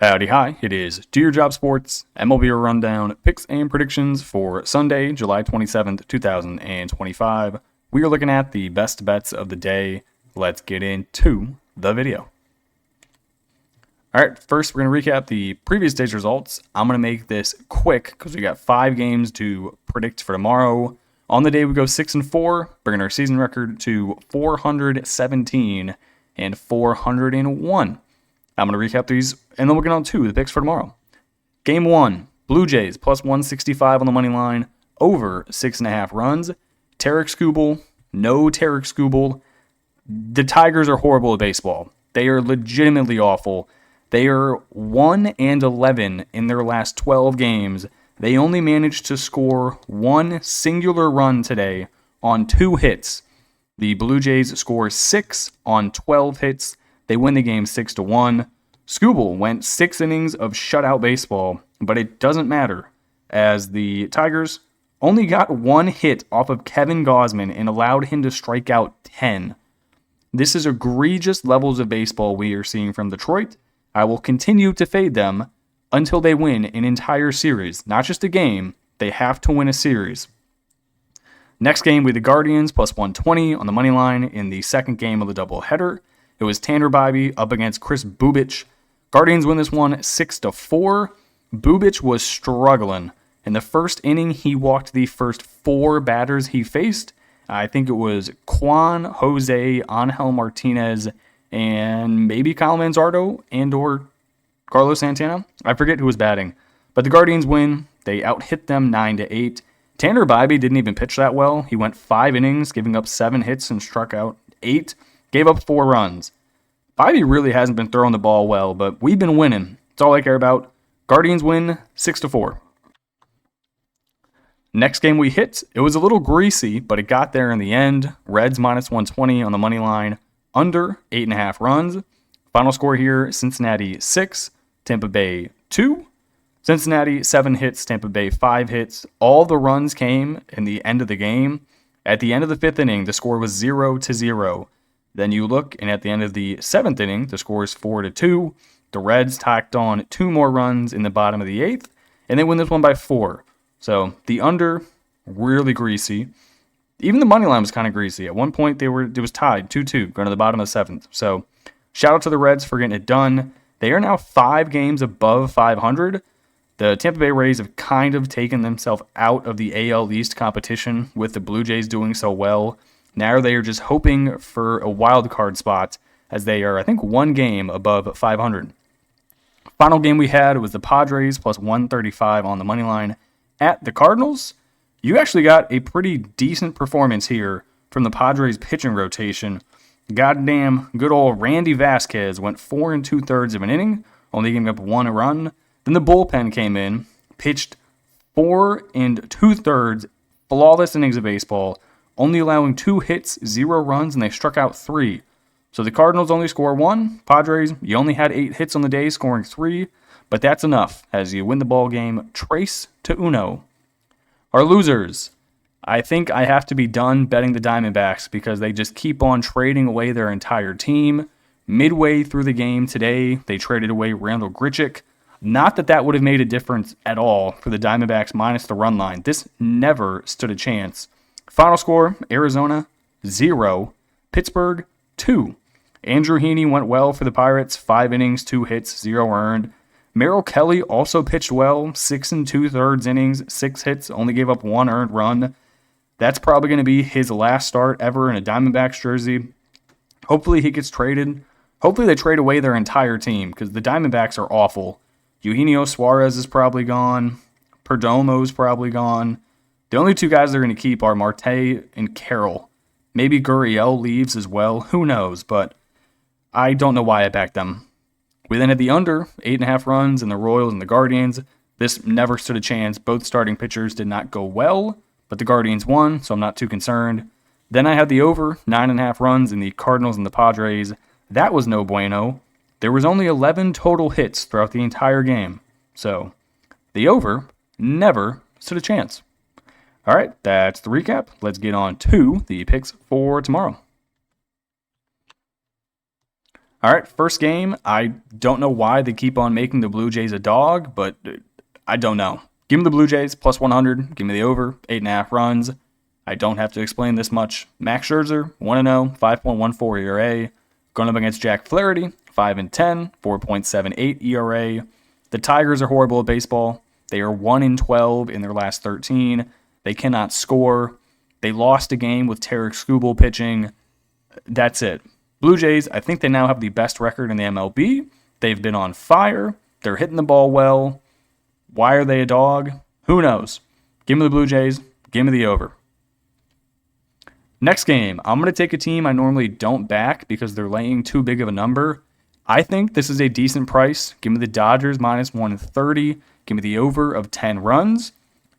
Howdy, hi. It is Do Your Job Sports, MLB Rundown, picks and predictions for Sunday, July 27th, 2025. We are looking at the best bets of the day. Let's get into the video. All right, first we're going to recap the previous day's results. I'm going to make this quick because we got 5 games to predict for tomorrow. On the day, we go 6-4, bringing our season record to 417 and 401. I'm going to recap these, and then we'll get on to the picks for tomorrow. Game 1, Blue Jays, plus 165 on the money line, over 6.5 runs. Tarek Skubal, no Tarek Skubal. The Tigers are horrible at baseball. They are legitimately awful. They are 1-11 in their last 12 games. They only managed to score one singular run today on 2 hits. The Blue Jays score 6 on 12 hits. They win the game 6-1. Skubal went 6 innings of shutout baseball, but it doesn't matter, as the Tigers only got 1 hit off of Kevin Gausman and allowed him to strike out 10. This is egregious levels of baseball we are seeing from Detroit. I will continue to fade them until they win an entire series, not just a game. They have to win a series. Next game, we had the Guardians, plus 120 on the money line in the second game of the doubleheader. It was Tanner Bibee up against Chris Bubic. Guardians win this one 6-4. Bubic was struggling. In the first inning, he walked the first 4 batters he faced. I think it was Juan, Jose, Angel Martinez, and maybe Kyle Manzardo and or Carlos Santana. I forget who was batting. But the Guardians win. They out-hit them 9-8. Tanner Bibee didn't even pitch that well. He went 5 innings, giving up 7 hits and struck out 8. Gave up 4 runs. Bibee really hasn't been throwing the ball well, but we've been winning. That's all I care about. Guardians win 6-4. Next game we hit, it was a little greasy, but it got there in the end. Reds minus 120 on the money line, under 8.5 runs. Final score here, Cincinnati 6, Tampa Bay 2. Cincinnati 7 hits, Tampa Bay 5 hits. All the runs came in the end of the game. At the end of the 5th inning, the score was 0-0. Then you look, and at the end of the 7th inning, the score is 4-2. The Reds tacked on 2 more runs in the bottom of the 8th, and they win this one by 4. So the under, really greasy. Even the money line was kind of greasy. At one point, it was tied 2-2, going to the bottom of the 7th. So shout out to the Reds for getting it done. They are now 5 games above 500. The Tampa Bay Rays have kind of taken themselves out of the AL East competition with the Blue Jays doing so well. Now they are just hoping for a wild card spot, as they are, I think, 1 game above 500. Final game we had was the Padres plus 135 on the money line at the Cardinals. You actually got a pretty decent performance here from the Padres pitching rotation. Goddamn good old Randy Vasquez went 4 2/3 of an inning, only giving up 1 run. Then the bullpen came in, pitched 4 2/3 flawless innings of baseball, only allowing 2 hits, 0 runs, and they struck out 3. So the Cardinals only score 1. Padres, you only had 8 hits on the day, scoring 3. But that's enough as you win the ball game 3-1. Our losers. I think I have to be done betting the Diamondbacks because they just keep on trading away their entire team. Midway through the game today, they traded away Randall Grichuk. Not that that would have made a difference at all for the Diamondbacks minus the run line. This never stood a chance. Final score, Arizona 0, Pittsburgh 2. Andrew Heaney went well for the Pirates, 5 innings, 2 hits, 0 earned. Merrill Kelly also pitched well, 6 2/3 innings, 6 hits, only gave up 1 earned run. That's probably going to be his last start ever in a Diamondbacks jersey. Hopefully he gets traded. Hopefully they trade away their entire team because the Diamondbacks are awful. Eugenio Suarez is probably gone. Perdomo's probably gone. The only 2 guys they're going to keep are Marte and Carroll. Maybe Gurriel leaves as well. Who knows? But I don't know why I backed them. We then had the under, 8.5 runs, in the Royals and the Guardians. This never stood a chance. Both starting pitchers did not go well, but the Guardians won, so I'm not too concerned. Then I had the over, 9.5 runs, in the Cardinals and the Padres. That was no bueno. There was only 11 total hits throughout the entire game. So the over never stood a chance. All right, that's the recap. Let's get on to the picks for tomorrow. All right, first game. I don't know why they keep on making the Blue Jays a dog, but I don't know. Give me the Blue Jays plus 100. Give me the over, 8.5 runs. I don't have to explain this much. Max Scherzer, 1-0, 5.14 ERA. Going up against Jack Flaherty, 5-10, 4.78 ERA. The Tigers are horrible at baseball. They are 1-12 in their last 13. They cannot score. They lost a game with Tarek Skubal pitching. That's it. Blue Jays, I think they now have the best record in the MLB. They've been on fire. They're hitting the ball well. Why are they a dog? Who knows? Give me the Blue Jays. Give me the over. Next game, I'm going to take a team I normally don't back because they're laying too big of a number. I think this is a decent price. Give me the Dodgers minus 130. Give me the over of 10 runs.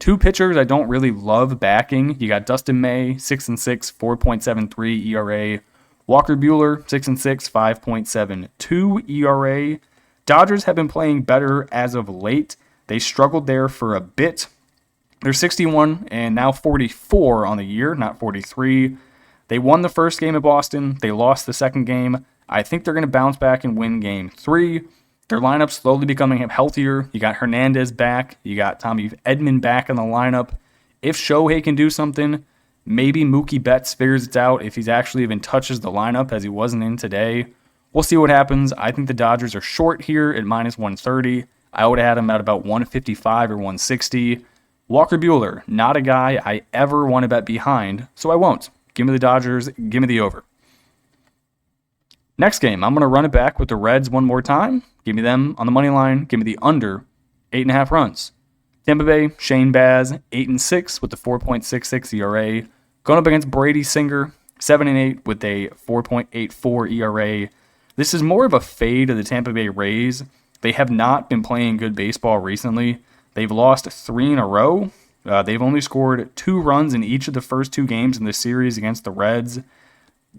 Two pitchers I don't really love backing. You got Dustin May, 6-6, 4.73 ERA. Walker Buehler, 6-6, 5.72 ERA. Dodgers have been playing better as of late. They struggled there for a bit. They're 61 and now 44 on the year, not 43. They won the first game at Boston. They lost the second game. I think they're going to bounce back and win game 3. Their lineup slowly becoming healthier. You got Hernandez back. You got Tommy Edman back in the lineup. If Shohei can do something, maybe Mookie Betts figures it out if he's actually even touches the lineup as he wasn't in today. We'll see what happens. I think the Dodgers are short here at minus 130. I would have had them at about 155 or 160. Walker Buehler, not a guy I ever want to bet behind, so I won't. Give me the Dodgers. Give me the over. Next game, I'm going to run it back with the Reds one more time. Give me them on the money line. Give me the under 8.5 runs. Tampa Bay, Shane Baz, 8-6 with the 4.66 ERA. Going up against Brady Singer, 7-8 with a 4.84 ERA. This is more of a fade of the Tampa Bay Rays. They have not been playing good baseball recently. They've lost 3 in a row. They've only scored 2 runs in each of the first 2 games in the series against the Reds.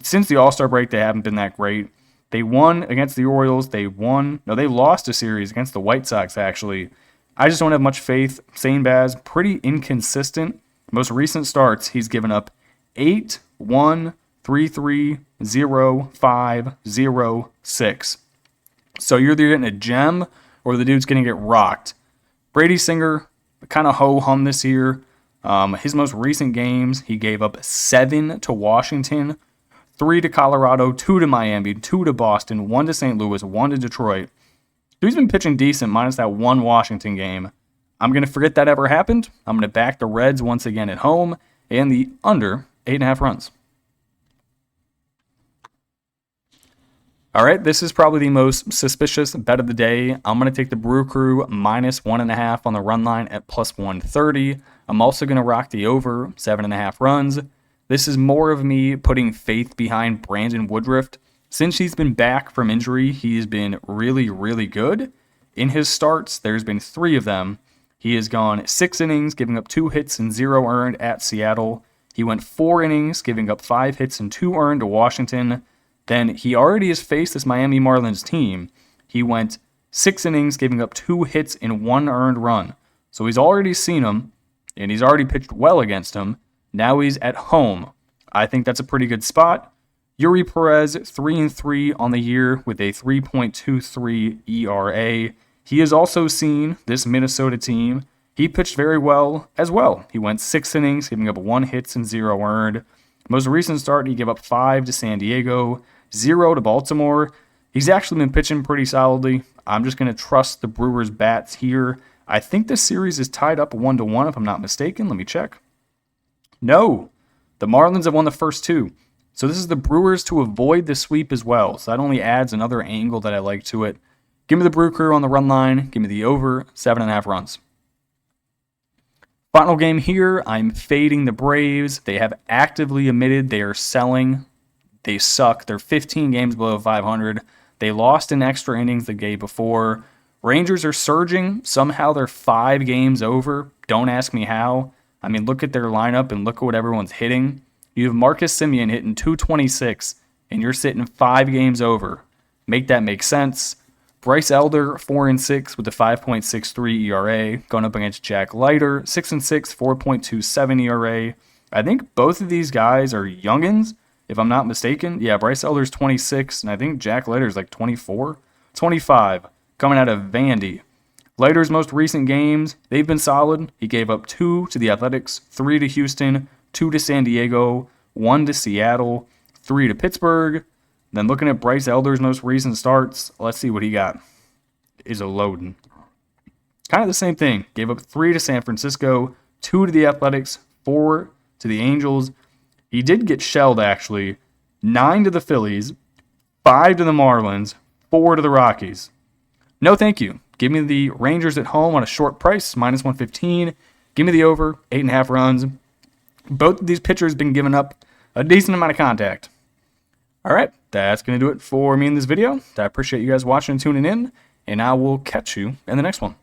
Since the All-Star break, they haven't been that great. They won against the Orioles. They lost a series against the White Sox, actually. I just don't have much faith. Shane Baz, pretty inconsistent. Most recent starts, he's given up 8, 1, 3, 3, 0, 5, 0, 6. So you're either getting a gem or the dude's going to get rocked. Brady Singer, kind of ho-hum this year. His most recent games, he gave up 7 to Washington, 3 to Colorado, 2 to Miami, 2 to Boston, 1 to St. Louis, 1 to Detroit. So he's been pitching decent minus that one Washington game. I'm going to forget that ever happened. I'm going to back the Reds once again at home and the under 8.5 runs. All right, this is probably the most suspicious bet of the day. I'm going to take the Brew Crew minus 1.5 on the run line at plus 130. I'm also going to rock the over 7.5 runs. This is more of me putting faith behind Brandon Woodruff. Since he's been back from injury, he's been really, really good. In his starts, there's been 3 of them. He has gone 6 innings, giving up 2 hits and 0 earned at Seattle. He went 4 innings, giving up 5 hits and 2 earned to Washington. Then he already has faced this Miami Marlins team. He went 6 innings, giving up 2 hits and 1 earned run. So he's already seen them, and he's already pitched well against him. Now he's at home. I think that's a pretty good spot. Yuri Perez, 3-3 on the year with a 3.23 ERA. He has also seen this Minnesota team. He pitched very well as well. He went 6 innings, giving up 1 hits and 0 earned. Most recent start, he gave up 5 to San Diego, 0 to Baltimore. He's actually been pitching pretty solidly. I'm just going to trust the Brewers' bats here. I think this series is tied up 1-1 if I'm not mistaken. Let me check. No, the Marlins have won the first 2. So this is the Brewers to avoid the sweep as well. So that only adds another angle that I like to it. Give me the Brew Crew on the run line. Give me the over 7.5 runs. Final game here, I'm fading the Braves. They have actively admitted they are selling. They suck. They're 15 games below 500. They lost in extra innings the game before. Rangers are surging. Somehow they're 5 games over. Don't ask me how. I mean, look at their lineup and look at what everyone's hitting. You have Marcus Semien hitting 226, and you're sitting 5 games over. Make that make sense. Bryce Elder, 4-6 with a 5.63 ERA, going up against Jack Leiter, 6-6, 4.27 ERA. I think both of these guys are youngins, if I'm not mistaken. Yeah, Bryce Elder's 26, and I think Jack Leiter's like 24, 25, coming out of Vandy. Leiter's most recent games, they've been solid. He gave up 2 to the Athletics, 3 to Houston, 2 to San Diego, 1 to Seattle, 3 to Pittsburgh. Then looking at Bryce Elder's most recent starts, let's see what he got. Is a loading. Kind of the same thing. Gave up 3 to San Francisco, 2 to the Athletics, 4 to the Angels. He did get shelled, actually. 9 to the Phillies, 5 to the Marlins, 4 to the Rockies. No thank you. Give me the Rangers at home on a short price, minus 115. Give me the over, 8.5 runs. Both of these pitchers have been giving up a decent amount of contact. All right, that's going to do it for me in this video. I appreciate you guys watching and tuning in, and I will catch you in the next one.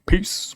Peace.